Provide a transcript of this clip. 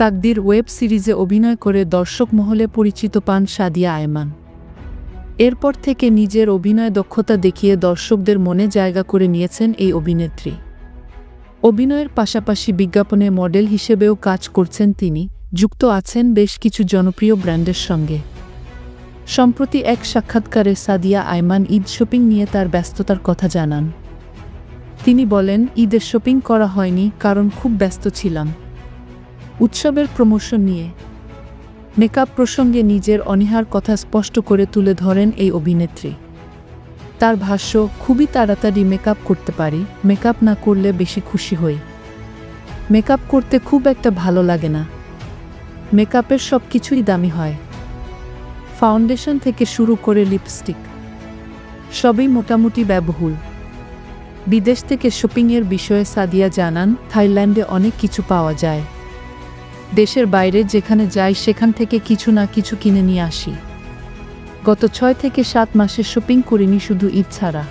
তাকদির web সিরিজে অভিনয় করে দর্শক মহলে পরিচিত পান সাদিয়া আয়মান। এরপর থেকে নিজের অভিনয় দক্ষতা দেখিয়ে দর্শকদের মনে জায়গা করে নিয়েছেন এই অভিনেত্রী। অভিনয়ের পাশাপাশি বিজ্ঞাপনে মডেল হিসেবেও কাজ করছেন তিনি, যুক্ত আছেন বেশ কিছু জনপ্রিয় ব্র্যান্ডের সঙ্গে। সম্প্রতি এক সাক্ষাৎকারে সাদিয়া আয়মান ঈদ শপিং নিয়ে তার ব্যস্ততার কথা জানান। তিনি বলেন, ঈদের শপিং করা হয়নি কারণ খুব ব্যস্ত ছিলাম উৎসবের প্রমোশন নিয়ে। মেকআপ প্রসঙ্গে নিজের অনীহার কথা স্পষ্ট করে তুলে ধরেন এই অভিনেত্রী। তার ভাষ্য, খুবই তাড়াতাড়ি মেকআপ করতে পারি, মেকআপ না করলে বেশি খুশি হই। মেকআপ করতে খুব একটা ভালো লাগে না। মেকআপের সব কিছুই দামি হয়, ফাউন্ডেশন থেকে শুরু করে লিপস্টিক সবই মোটামুটি ব্যয়বহুল। বিদেশ থেকে শপিংয়ের বিষয়ে সাদিয়া জানান, থাইল্যান্ডে অনেক কিছু পাওয়া যায়। দেশের বাইরে যেখানে যাই সেখান থেকে কিছু না কিছু কিনে নিয়ে আসি। গত 6 থেকে 7 মাসে শপিং করিনি, শুধু ঈদ ছাড়া।